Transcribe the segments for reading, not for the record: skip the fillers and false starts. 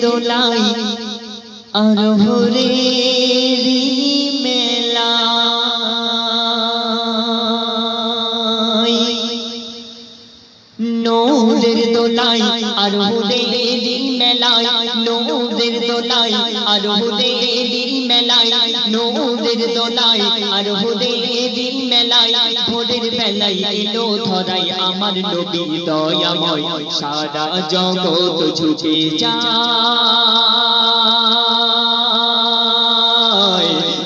দোলাই আর ভোরেরই মেলায় নূরের দোলাই আর ভোরেরই মেলায় নূরের দোলাই আর ভোরেরই মেলায় নূরের দোলাই আর ভোরেরই মেলায় ভোরের বেলায় এলো ধরাই আমার নবী দয়াময় সারা জগৎ ঝুঁকে যায়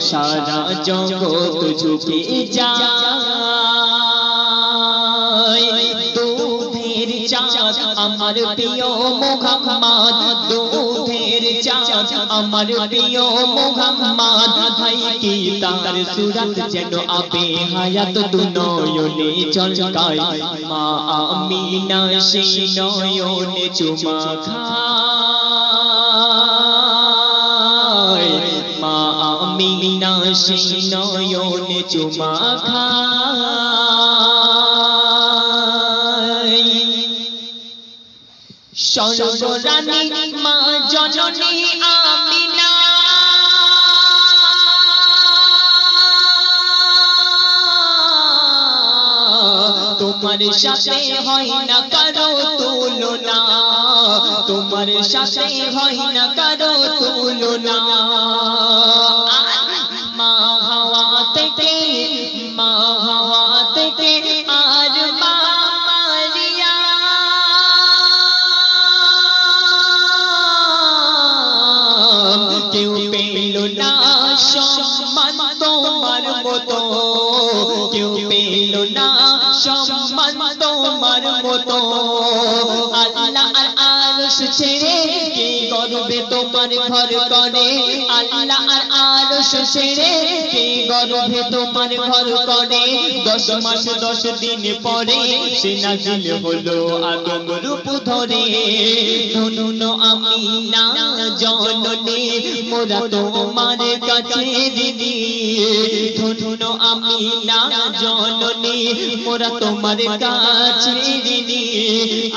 সারা জগৎ ঝুঁকে যায় দুধের চাঁদ আমার প্রিয় মুহাম্মদ দুধের চাঁদ আমার প্রিয় মুহাম্মদ হাই কি তার সুরত যেন আবে হায়াত দুনয়নে চলকায় মা আমিনা সেই নয়নে চুমা খায় মা আমিনা সেই নয়নে চুমা খায় সর্বরানী মা জননী আমিনা তোমার সাথে হয় না কারো তুলনা তোমার সাথে হয় না কারো তুলনা মা হাওয়া থেকে আর মা মারিয়া কেউ পেল না সম্মান তোমার মতো কেউ পেল না সম্মান তোমার মতো আল্লাহ আর আরশ ছেড়ে কে গর্বে তোমার ঘর করে আল্লাহ আর আরশ ছেড়ে কে গর্বে তোমার ঘর করে 10 মাস 10 দিন পরে সে নাজিল হলো আদম রূপ ধরে ধন্য আমিনা জননী মোরা তোমার কাছে দিদি ধন্য আমিনা জননী মোরা তোমার কাছে দিদি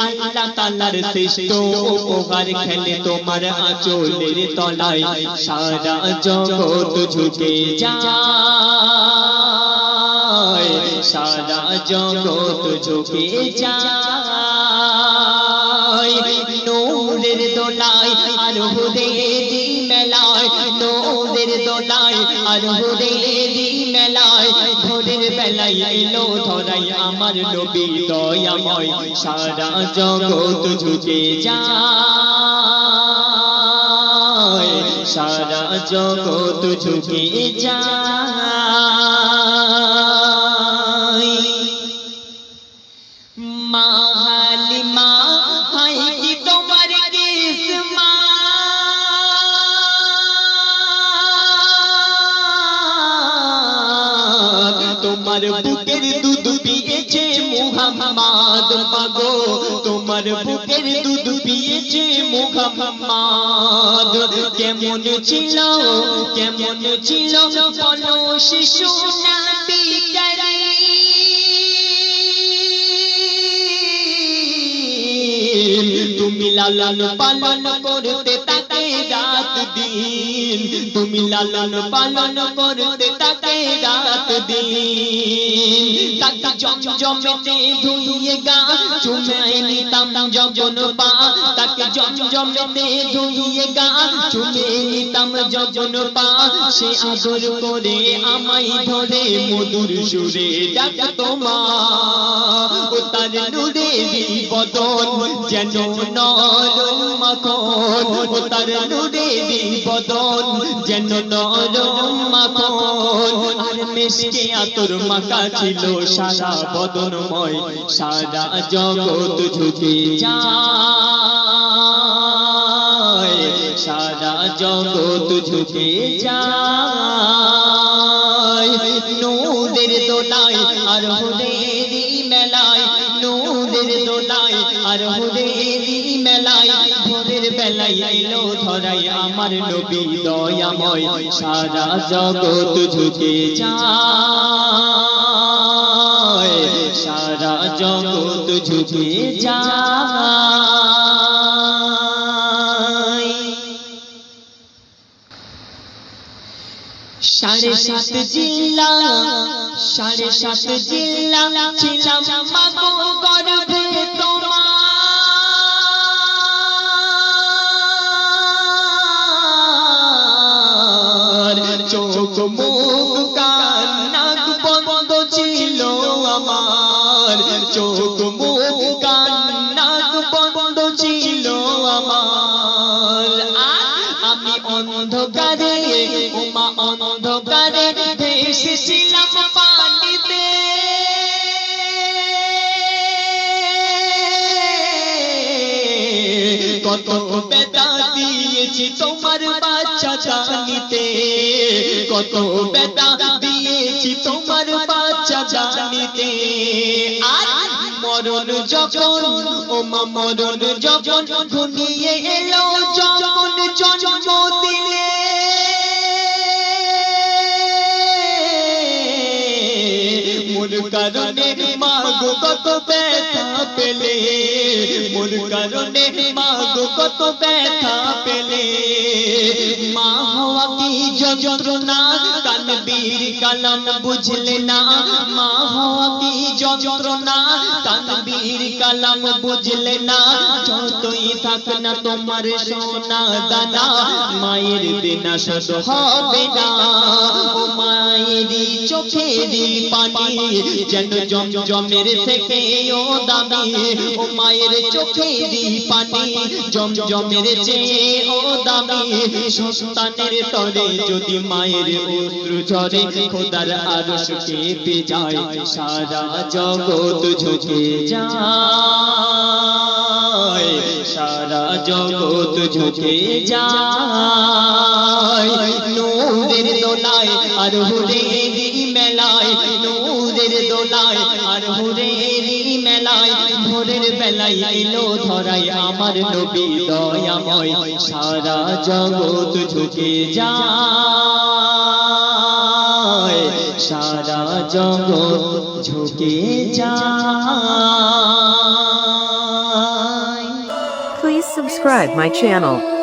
আল্লাহ তাআলার শ্রেষ্ঠ উপহার খেলে তোমার আঁচলের তলায় সারা জগৎ ঝুঁকে যায় সারা জগৎ ঝুঁকে যায় নূরের দোলাই আর হুদেরি মেলায় নূরের দোলাই আর হুদেরি মেলায় ভোরের বেলায় এলো ধরাই আমার নবী দয়াময় সারা জগৎ ঝুঁকে যায় সারা জগৎ ঝুঁকে যায় মা হালিমা হাই কি তোমার কিসমত তোমার বুকের দুধ পিয়েছে মুহাম্মদ মাগো তোমার বুকের দুধ পিয়েছে মুহাম্মদ কেমন ছিল বলো শিশু নবী তুমি লালন পালন করতে তাকে রাত দিন তুমি লালন পালন করতে তাকে রাত দিন তাকে জমজমেতে ধুইয়ে গা চুমে নিতাম যখন পা তাকে জমজমেতে ধুইয়ে গা চুমে নিতাম যখন পা সে আদর করে আমায় ধরে মধুর সুরে ডাকতো মা ও তার নূরেরি বদন যেন নরম মাখন ও তার নূরেরি বদন যেন নরম মাখন আর মিশকে আতর মাখা ছিল সারা বদনময় সারা জগৎ ঝুঁকে যায় সারা জগৎ ঝুঁকে যায় নূরের দোলাই আর হুদেরি মেলায় নূরের দোলাই আর হুদেরি মেলায় ভোরের বেলায় এলো ধরাই আমার নবী দয়াময় সারা জগৎ ঝুঁকে যায় সারা জগৎ ঝুঁকে যায় সাড়ে সাত জিল্লা ছিলাম মাগো গর্ভে তোমার চোখ মুখ কান নাক বন্ধ ছিল আমার চোখ মুখ কান নাক বন্ধ ছিল আমার আমি অন্ধকারে ওমা অন্ধকারে ভেসেছিলাম পানিতে কত ব্যথা দিয়েছি তোমার বাচ্চা জানিতে কত ব্যথা দিয়েছি তোমার বাচ্চা জানিতে আর মরণ যখন ওমা মরণ যখন ঘনিয়ে এলো যখন জন্ম দিলে মোর কারণে মাগো কত ব্যথা পেলে মোর কারণে মাগো কত ব্যথা পেলে মা হওয়া কি যন্ত্রণা তানবীর কালাম বুঝলে না মা হওয়া কি যন্ত্রণা তানবীর কালাম বুঝলে না যতই থাক না তোমার সোনা দানা মায়ের বিনা শোধ হবে না ও মায়েরই চোখেরই পানি যেন জমজমের থেকে ও দামি ও মায়ের চোখেরই পানি জমজমের চেয়ে ও দামি সন্তানের তরে যদি মায়ের অশ্রু ঝরে খোদার আরশ কেঁপে যায় সারা জগৎ ঝুঁকে যায় সারা জগৎ ঝুঁকে যায় নূরের দোলায় আর হুরেরি মেলায় নূরের দোলায় আর হুরেরি মেলায় ভোরের বেলায় এলো ধরায় আমার নবী দয়াময় সারা জগৎ ঝুঁকে যায় সারা জগৎ ঝুঁকে যায় Please subscribe my channel.